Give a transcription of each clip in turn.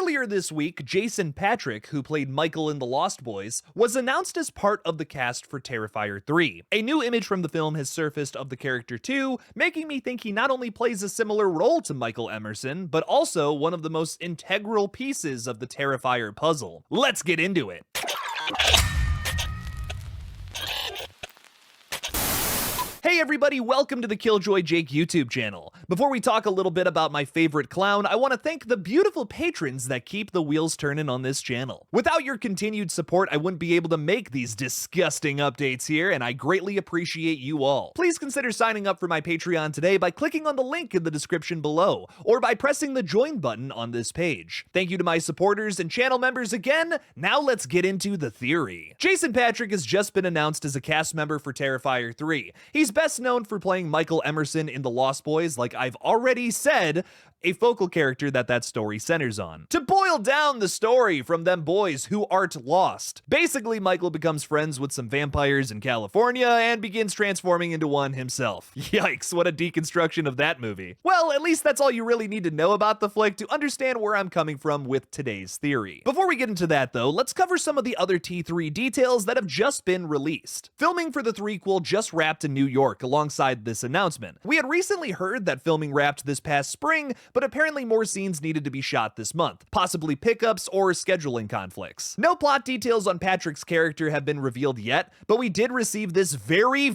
Earlier this week, Jason Patric, who played Michael in The Lost Boys, was announced as part of the cast for Terrifier 3. A new image from the film has surfaced of the character too, making me think he not only plays a similar role to Michael Emerson, but also one of the most integral pieces of the Terrifier puzzle. Let's get into it! Hey everybody, welcome to the Killjoy Jake YouTube channel. Before we talk a little bit about my favorite clown, I want to thank the beautiful patrons that keep the wheels turning on this channel. Without your continued support, I wouldn't be able to make these disgusting updates here, and I greatly appreciate you all. Please consider signing up for my Patreon today by clicking on the link in the description below, or by pressing the join button on this page. Thank you to my supporters and channel members again. Now let's get into the theory. Jason Patric has just been announced as a cast member for Terrifier 3. He's best known for playing Michael Emerson in The Lost Boys, like I've already said, a focal character that story centers on. To boil down the story from them boys who art lost, basically Michael becomes friends with some vampires in California and begins transforming into one himself. Yikes, what a deconstruction of that movie. Well, at least that's all you really need to know about the flick to understand where I'm coming from with today's theory. Before we get into that though, let's cover some of the other T3 details that have just been released. Filming for the threequel just wrapped in New York alongside this announcement. We had recently heard that filming wrapped this past spring, but apparently more scenes needed to be shot this month, possibly pickups or scheduling conflicts. No plot details on Patric's character have been revealed yet, but we did receive this very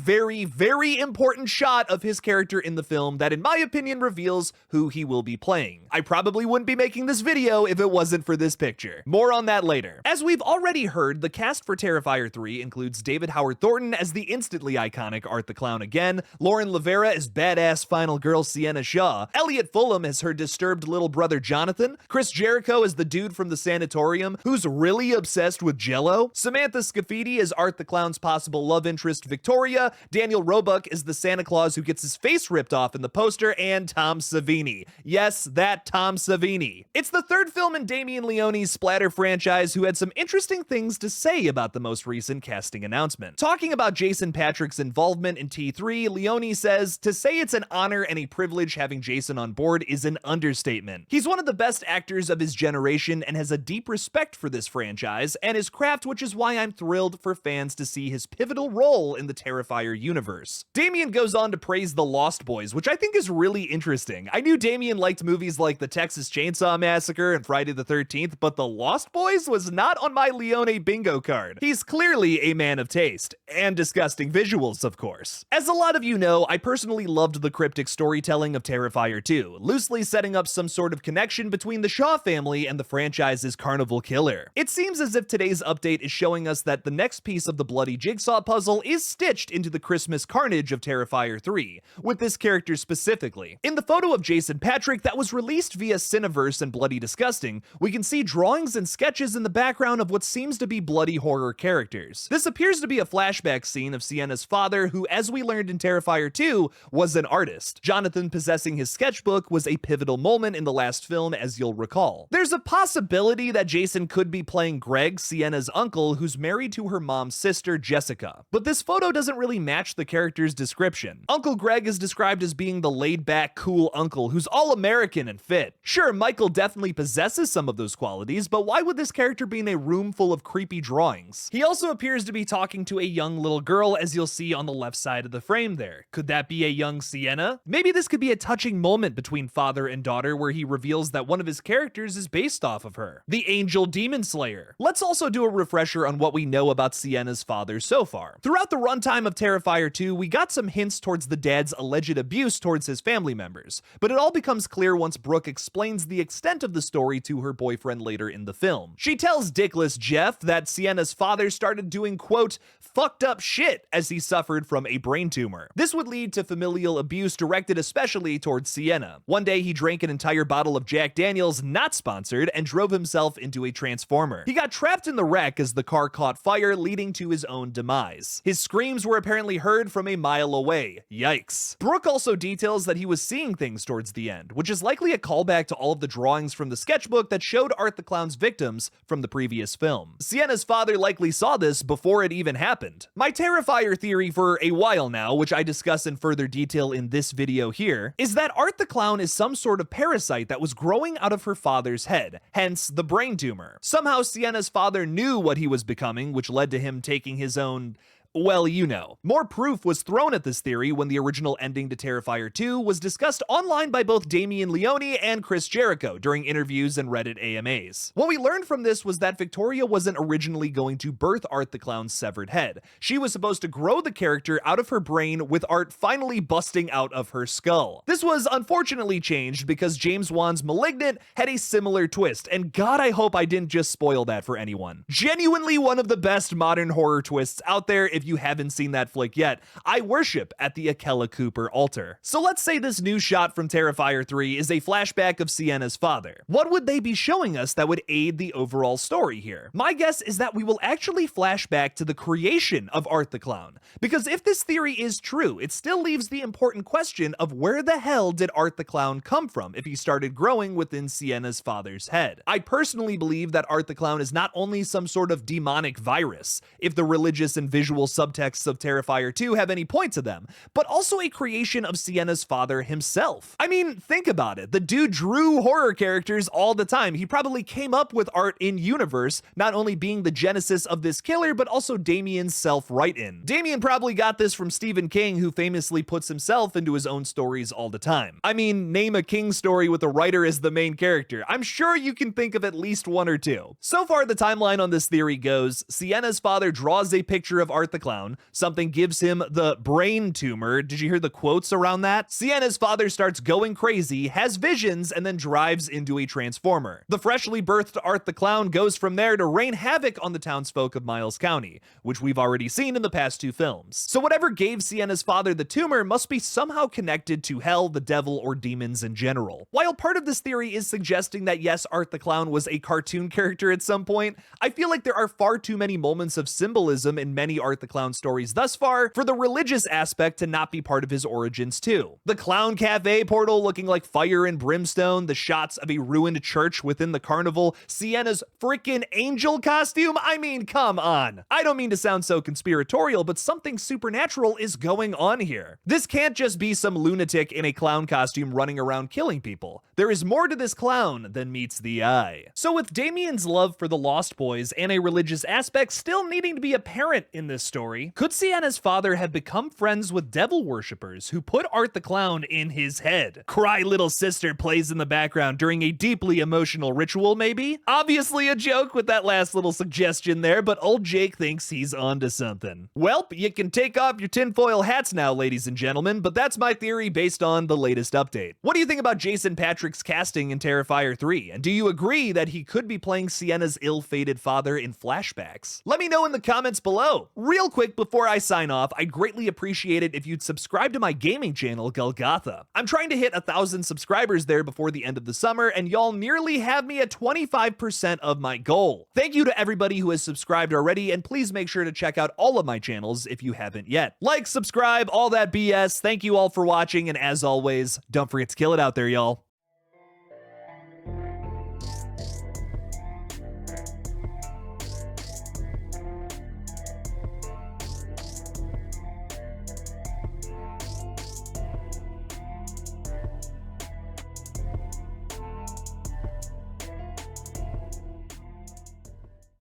important shot of his character in the film that in my opinion reveals who he will be playing. I probably wouldn't be making this video if it wasn't for this picture. More on that later. As we've already heard, the cast for Terrifier 3 includes David Howard Thornton as the instantly iconic Art the Clown again, Lauren Lavera as badass final girl Sienna Shaw, Elliot Fulham as her disturbed little brother Jonathan, Chris Jericho as the dude from the sanatorium who's really obsessed with Jell-O, Samantha Scafidi as Art the Clown's possible love interest Victoria, Daniel Roebuck as the Santa Claus who gets his face ripped off in the poster, and Tom Savini. Yes, that Tom Savini. It's the third film in Damien Leone's Splatter franchise, who had some interesting things to say about the most recent casting announcement. Talking about Jason Patric's involvement in T3, Leone says, "To say it's an honor and a privilege having Jason on board is an understatement. He's one of the best actors of his generation and has a deep respect for this franchise and his craft, which is why I'm thrilled for fans to see his pivotal role in the Terrifier universe." Damien goes on to praise The Lost Boys, which I think is really interesting. I knew Damien liked movies like The Texas Chainsaw Massacre and Friday the 13th, but The Lost Boys was not on my Leone bingo card. He's clearly a man of taste, and disgusting visuals, of course. As a lot of you know, I personally loved the cryptic storytelling of Terrifier 2, loosely setting up some sort of connection between the Shaw family and the franchise's carnival killer. It seems as if today's update is showing us that the next piece of the bloody jigsaw puzzle is stitched into the Christmas carnage of Terrifier 3, with this character specifically. In the photo of Jason Patric that was released via Cineverse and Bloody Disgusting, we can see drawings and sketches in the background of what seems to be bloody horror characters. This appears to be a flashback scene of Sienna's father, who, as we learned in Terrifier 2, was an artist. Jonathan possessing his sketchbook was a pivotal moment in the last film, as you'll recall. There's a possibility that Jason could be playing Greg, Sienna's uncle, who's married to her mom's sister, Jessica. But this photo doesn't really match the character's description. Uncle Greg is described as being the laid-back, cool uncle who's all American and fit. Sure, Michael definitely possesses some of those qualities, but why would this character be in a room full of creepy drawings? He also appears to be talking to a young little girl, as you'll see on the left side of the frame there. Could that be a young Sienna? Maybe this could be a touching moment between father and daughter where he reveals that one of his characters is based off of her, the Angel Demon Slayer. Let's also do a refresher on what we know about Sienna's father so far. Throughout the runtime of Terrifier 2, we got some hints towards the dad's alleged abuse towards his family members, but it all becomes clear once Brooke explains the extent of the story to her boyfriend later in the film. She tells dickless Jeff that Sienna's father started doing, quote, fucked up shit as he suffered from a brain tumor. This would lead to familial abuse directed especially towards Sienna. One day he drank an entire bottle of Jack Daniels, not sponsored, and drove himself into a transformer. He got trapped in the wreck as the car caught fire, leading to his own demise. His screams were apparently heard from a mile away. Yikes. Brooke also details that he was seeing things towards the end, which is likely a callback to all of the drawings from the sketchbook that showed Art the Clown's victims from the previous film. Sienna's father likely saw this before it even happened. My Terrifier theory for a while now, which I discuss in further detail in this video here, is that Art the Clown is some some sort of parasite that was growing out of her father's head, hence the brain tumor. Somehow Sienna's father knew what he was becoming, which led to him taking his own... well, you know. More proof was thrown at this theory when the original ending to Terrifier 2 was discussed online by both Damien Leone and Chris Jericho during interviews and Reddit AMAs. What we learned from this was that Victoria wasn't originally going to birth Art the Clown's severed head. She was supposed to grow the character out of her brain, with Art finally busting out of her skull. This was unfortunately changed because James Wan's Malignant had a similar twist, and God, I hope I didn't just spoil that for anyone. Genuinely one of the best modern horror twists out there. If you haven't seen that flick yet, I worship at the Akela Cooper altar. So let's say this new shot from Terrifier 3 is a flashback of Sienna's father. What would they be showing us that would aid the overall story here? My guess is that we will actually flash back to the creation of Art the Clown, because if this theory is true, it still leaves the important question of where the hell did Art the Clown come from if he started growing within Sienna's father's head. I personally believe that Art the Clown is not only some sort of demonic virus, if the religious and visual subtexts of Terrifier 2 have any point to them, but also a creation of Sienna's father himself. I mean, think about it. The dude drew horror characters all the time. He probably came up with Art in universe, not only being the genesis of this killer, but also Damien's self-write-in. Damien probably got this from Stephen King, who famously puts himself into his own stories all the time. I mean, name a King story with a writer as the main character. I'm sure you can think of at least one or two. So far, the timeline on this theory goes: Sienna's father draws a picture of Art the Clown, something gives him the brain tumor. Did you hear the quotes around that? Sienna's father starts going crazy, has visions, and then drives into a transformer. The freshly birthed Art the Clown goes from there to rain havoc on the townsfolk of Miles County, which we've already seen in the past two films. So whatever gave Sienna's father the tumor must be somehow connected to hell, the devil, or demons in general. While part of this theory is suggesting that yes, Art the Clown was a cartoon character at some point, I feel like there are far too many moments of symbolism in many Art the Clown stories thus far for the religious aspect to not be part of his origins too. The Clown Cafe portal looking like fire and brimstone, the shots of a ruined church within the carnival, Sienna's freaking angel costume. I mean, come on. I don't mean to sound so conspiratorial, but something supernatural is going on here. This can't just be some lunatic in a clown costume running around killing people. There is more to this clown than meets the eye. So with Damien's love for the Lost Boys and a religious aspect still needing to be apparent in this story, could Sienna's father have become friends with devil worshippers who put Art the Clown in his head? Cry Little Sister plays in the background during a deeply emotional ritual, maybe? Obviously a joke with that last little suggestion there, but old Jake thinks he's onto something. Welp, you can take off your tinfoil hats now, ladies and gentlemen, but that's my theory based on the latest update. What do you think about Jason Patric's casting in Terrifier 3? And do you agree that he could be playing Sienna's ill-fated father in flashbacks? Let me know in the comments below. Real quick before I sign off, I'd greatly appreciate it if you'd subscribe to my gaming channel, GullGotha. I'm trying to hit 1,000 subscribers there before the end of the summer, and y'all nearly have me at 25% of my goal. Thank you to everybody who has subscribed already, and please make sure to check out all of my channels if you haven't yet. Like, subscribe, all that BS. Thank you all for watching, and as always, don't forget to kill it out there, y'all.